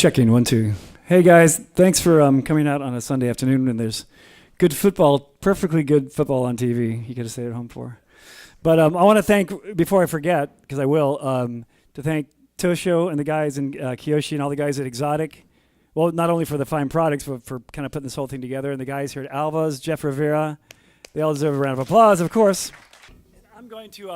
Checking 1 2. Hey guys, thanks for coming out on a Sunday afternoon when there's good football, perfectly good football on TV. You got to stay at home for. But I want to thank, before I forget, because I will, to thank Toshio and the guys and Kiyoshi and all the guys at Xotic. Well, not only for the fine products, but for kind of putting this whole thing together. And the guys here at Alvas, Jeff Rivera, they all deserve a round of applause, of course. I'm going to,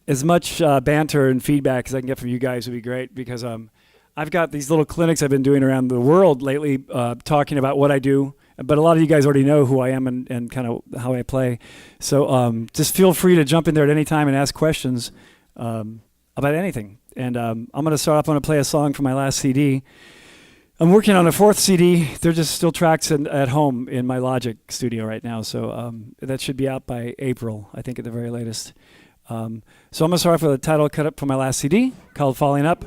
as much banter and feedback as I can get from you guys would be great, because I've got these little clinics I've been doing around the world lately, talking about what I do. But a lot of you guys already know who I am and kind of how I play. So just feel free to jump in there at any time and ask questions about anything. And I'm going to start off. I'm going to play a song from my last CD. I'm working on a 4th CD. They're just still tracks at home in my Logic studio right now. So that should be out by April, I think, at the very latest. So I'm going to start off with a title cut up from my last CD called Falling Up.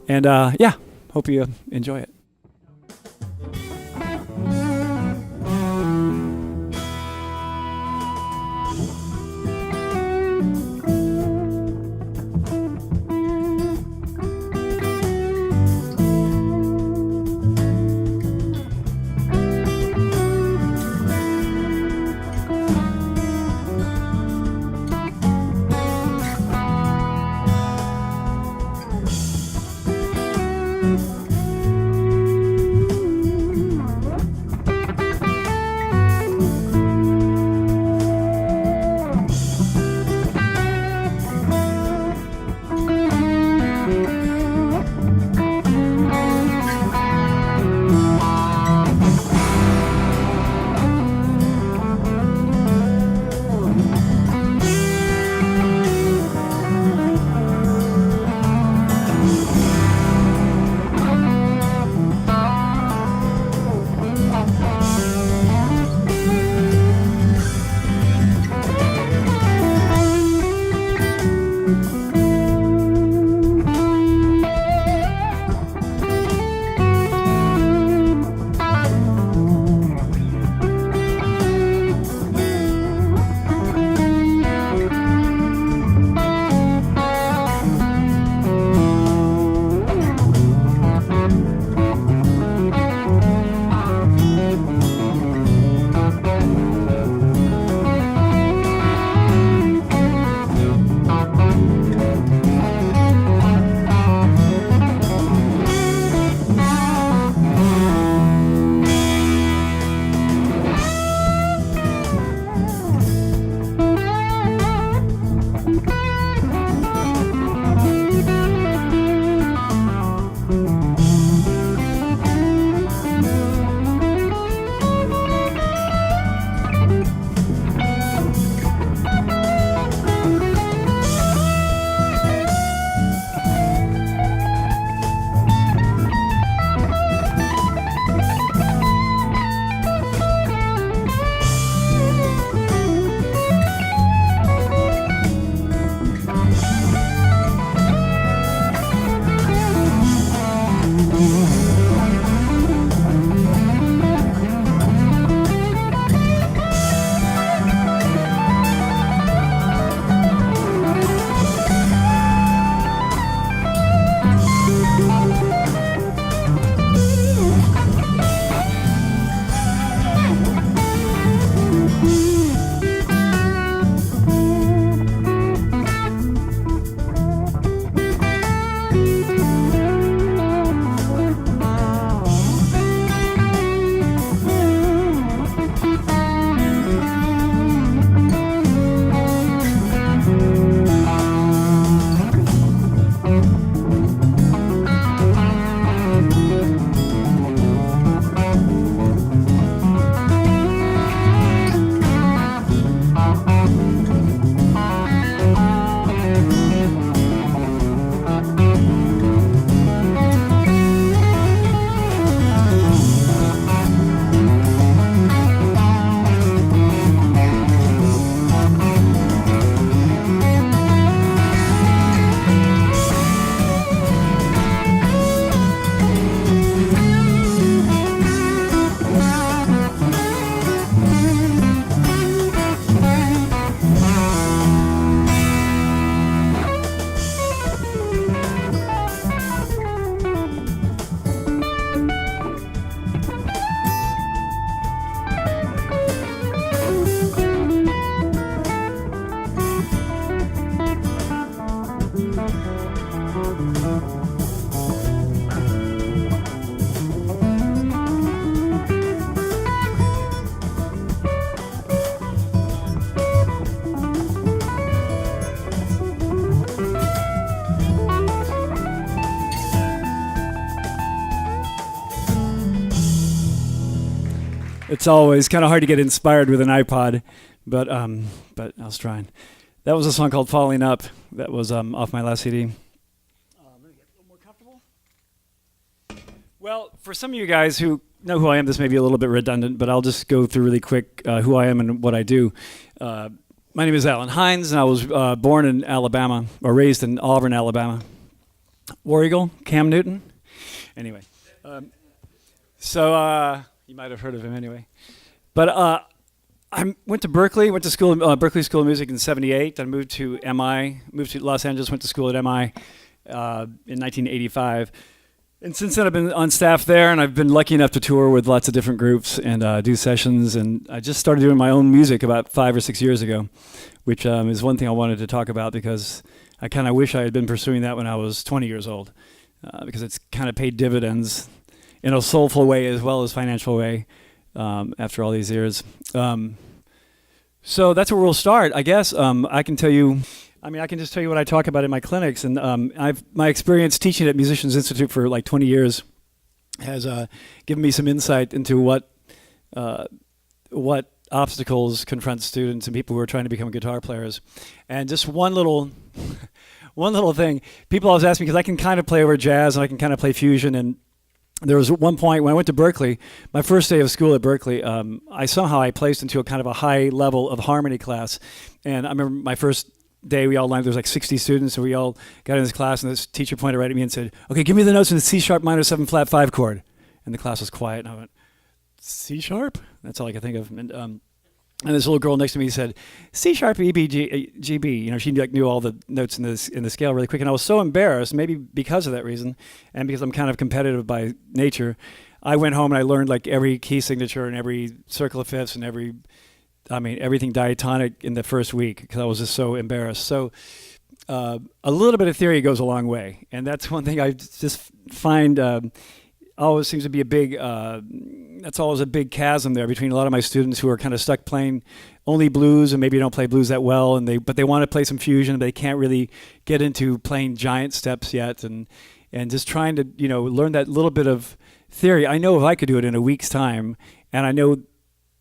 And hope you enjoy it. It's always kind of hard to get inspired with an iPod, but I was trying. That was a song called "Falling Up." That was off my last CD. Let me get a little more comfortable. Well, for some of you guys who know who I am, this may be a little bit redundant, but I'll just go through really quick who I am and what I do. My name is Alan Hinds, and I was born in Alabama, or raised in Auburn, Alabama. War Eagle, Cam Newton. Anyway, so you might have heard of him anyway. But I went to Berkeley, went to school, Berkeley School of Music in '78. Then moved to MI, moved to Los Angeles, went to school at MI in 1985. And since then, I've been on staff there, and I've been lucky enough to tour with lots of different groups and do sessions. And I just started doing my own music about 5 or 6 years ago, which is one thing I wanted to talk about because I kind of wish I had been pursuing that when I was 20 years old, because it's kind of paid dividends in a soulful way as well as financial way after all these years. So that's where we'll start, I guess. I can just tell you what I talk about in my clinics, and my experience teaching at Musicians Institute for like 20 years has given me some insight into what obstacles confront students and people who are trying to become guitar players. And just one little thing, people always ask me, because I can kind of play over jazz and I can kind of play fusion, and there was one point when I went to Berkeley, my first day of school at Berkeley, I placed into a kind of a high level of harmony class. And I remember my first day, we all lined, there was like 60 students, and we all got in this class, and this teacher pointed right at me and said, "Okay, give me the notes in the C sharp minor 7 flat 5 chord." And the class was quiet, and I went, "C sharp?" That's all I could think of. And this little girl next to me said, "C sharp, E, B, G, B." You know, she knew all the notes in the scale really quick, and I was so embarrassed, maybe because of that reason, and because I'm kind of competitive by nature. I went home and I learned like every key signature and every circle of fifths and everything diatonic in the first week because I was just so embarrassed. So a little bit of theory goes a long way, and that's one thing I just find always seems to be that's always a big chasm there between a lot of my students who are kind of stuck playing only blues and maybe don't play blues that well, but they want to play some fusion, but they can't really get into playing giant steps yet, and just trying to learn that little bit of theory. I know if I could do it in a week's time, and I know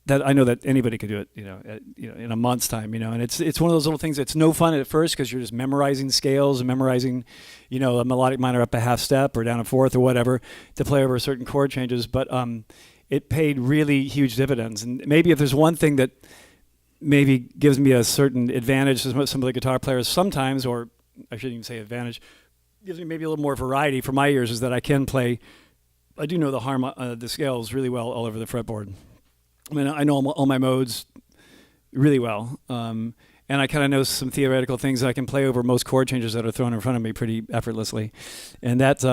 that anybody could do it, in a month's time, and it's one of those little things that's no fun at first because you're just memorizing scales and memorizing, a melodic minor up a half step or down a fourth or whatever to play over certain chord changes. But it paid really huge dividends. And maybe if there's one thing that maybe gives me a certain advantage to some of the guitar players sometimes, or I shouldn't even say advantage, gives me maybe a little more variety for my ears, is that I do know the scales really well all over the fretboard. I mean, I know all my modes really well, and I kind of know some theoretical things that I can play over most chord changes that are thrown in front of me pretty effortlessly, and that's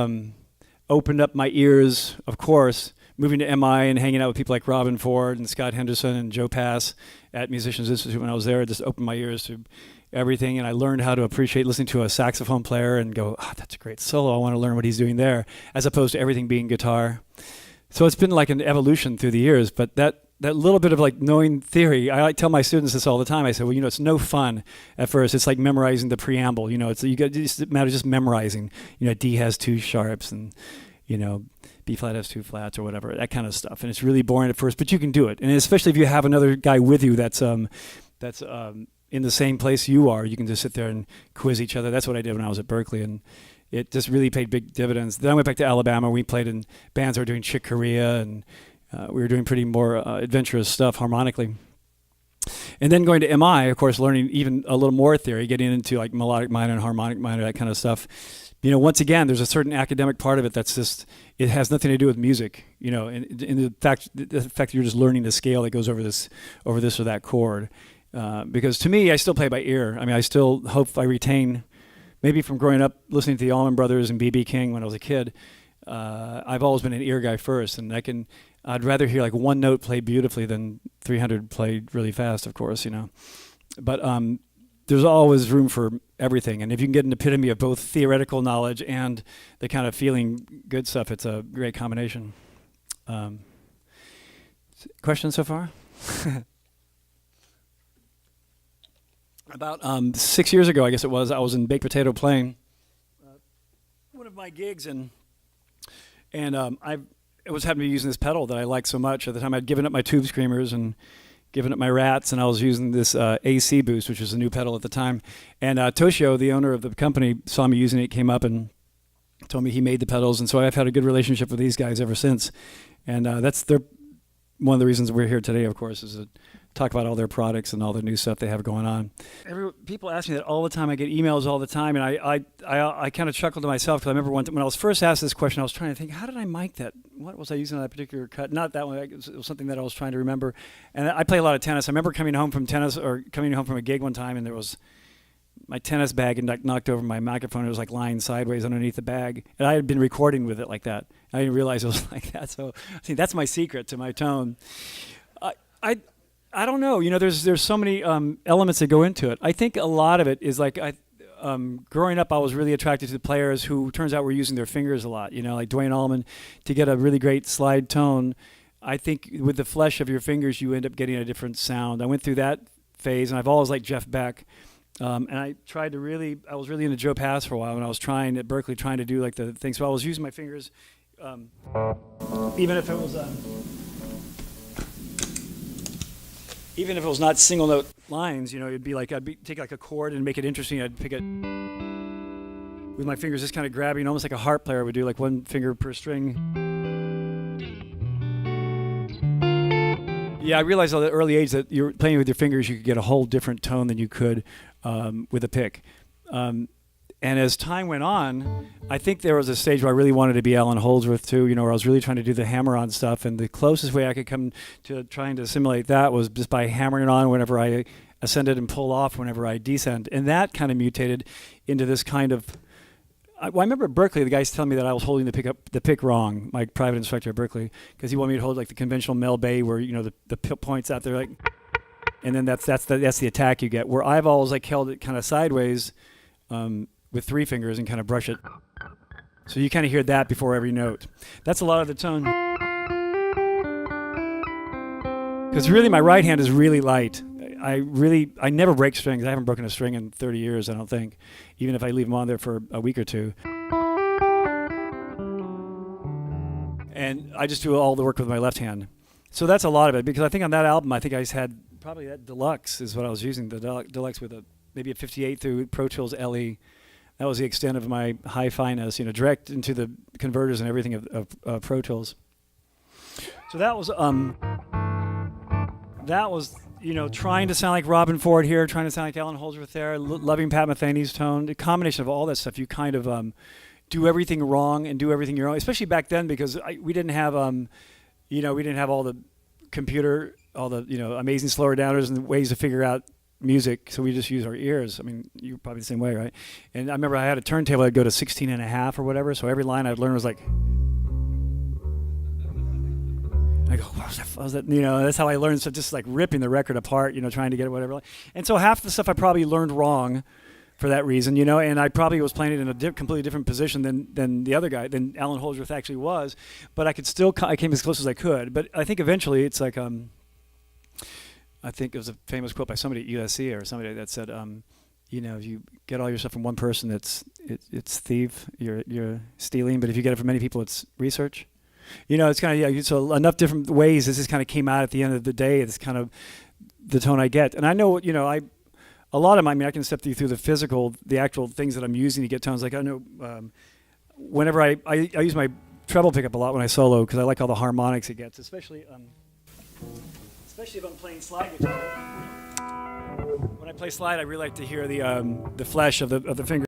opened up my ears, of course, moving to MI and hanging out with people like Robin Ford and Scott Henderson and Joe Pass at Musicians Institute when I was there. It just opened my ears to everything, and I learned how to appreciate listening to a saxophone player and go, that's a great solo, I want to learn what he's doing there, as opposed to everything being guitar. So it's been like an evolution through the years, but that little bit of like knowing theory, I tell my students this all the time. I say, well, it's no fun at first. It's like memorizing the preamble. It matters just memorizing. D has 2 sharps, and B flat has 2 flats or whatever, that kind of stuff. And it's really boring at first, but you can do it. And especially if you have another guy with you that's in the same place you are, you can just sit there and quiz each other. That's what I did when I was at Berkeley, and it just really paid big dividends. Then I went back to Alabama. We played in bands that were doing Chick Corea, and we were doing pretty more adventurous stuff harmonically. And then going to MI, of course, learning even a little more theory, getting into like melodic minor and harmonic minor, that kind of stuff. Once again, there's a certain academic part of it that's just, it has nothing to do with music, in the fact that you're just learning the scale that goes over this or that chord. Because to me, I still play by ear. I mean, I still hope I retain, maybe from growing up listening to the Allman Brothers and B.B. King when I was a kid, I've always been an ear guy first, and I'd rather hear like one note played beautifully than 300 played really fast, of course, But there's always room for everything, and if you can get an epitome of both theoretical knowledge and the kind of feeling good stuff, it's a great combination. Questions so far? About 6 years ago, I guess it was, I was in Baked Potato playing one of my gigs, and it was having to be using this pedal that I liked so much. At the time, I'd given up my tube screamers and given up my rats, and I was using this AC boost, which was a new pedal at the time. And Toshio, the owner of the company, saw me using it, came up and told me he made the pedals, and so I've had a good relationship with these guys ever since. And they're one of the reasons we're here today, of course, is to talk about all their products and all the new stuff they have going on. People ask me that all the time. I get emails all the time, and I kind of chuckle to myself because I remember when I was first asked this question, I was trying to think, how did I mic that? What was I using on that particular cut? Not that one. It was something that I was trying to remember. And I play a lot of tennis. I remember coming home from a gig one time, and there was my tennis bag and knocked over my microphone. It was like lying sideways underneath the bag, and I had been recording with it like that. I didn't realize it was like that. So see, that's my secret to my tone. I don't know. There's so many elements that go into it. I think a lot of it is like growing up, I was really attracted to the players who turns out were using their fingers a lot. Like Dwayne Allman, to get a really great slide tone. I think with the flesh of your fingers, you end up getting a different sound. I went through that phase, and I've always liked Jeff Beck. And I was really into Joe Pass for a while when I was trying at Berkeley, trying to do like the thing. So I was using my fingers, even if it was not single note lines, it'd be like take like a chord and make it interesting. I'd pick it with my fingers, just kind of grabbing, almost like a harp player would do, like one finger per string. Yeah, I realized at an early age that you're playing with your fingers, you could get a whole different tone than you could with a pick. And as time went on, I think there was a stage where I really wanted to be Alan Holdsworth too, where I was really trying to do the hammer-on stuff, and the closest way I could come to trying to simulate that was just by hammering it on whenever I ascended and pull off whenever I descend. And that kind of mutated into this kind of... I remember at Berkeley, the guys telling me that I was holding the pick wrong, my private instructor at Berkeley, because he wanted me to hold like the conventional Mel Bay where, the point's out there, like, and then that's the attack you get, where I've always like held it kind of sideways, with three fingers and kind of brush it. So you kind of hear that before every note. That's a lot of the tone. Because really my right hand is really light. I never break strings. I haven't broken a string in 30 years, I don't think, even if I leave them on there for a week or two. And I just do all the work with my left hand. So that's a lot of it, because I think on that album, I think I had probably that Deluxe is what I was using, the Deluxe with maybe a 58 through Pro Tools LE. That was the extent of my high fineness, direct into the converters and everything of Pro Tools. So that was trying to sound like Robin Ford here, trying to sound like Alan Holdsworth there, loving Pat Metheny's tone. The combination of all that stuff, you kind of do everything wrong and do everything your own. Especially back then, because we didn't have we didn't have all the computer, all the amazing slower downers and ways to figure out music, so we just use our ears. I mean, you're probably the same way, right? And I remember I had a turntable. I'd go to 16.5 or whatever, so every line I'd learn was like, I go, what was that? That's how I learned. So just like ripping the record apart, trying to get it whatever. And so half the stuff I probably learned wrong for that reason, and I probably was playing it in a completely different position than the other guy, than Alan Holdsworth actually was. But I came as close as I could. But I think eventually it's like, I think it was a famous quote by somebody at USC or somebody that said, if you get all your stuff from one person, it's thief, you're stealing. But if you get it from many people, it's research. It's kind of, so enough different ways this just kind of came out at the end of the day. It's kind of the tone I get. And I know, a lot of I can step you through the actual things that I'm using to get tones. Like I know whenever I use my treble pickup a lot when I solo, because I like all the harmonics it gets, especially if I'm playing slide guitar. When I play slide, I really like to hear the flesh of the finger.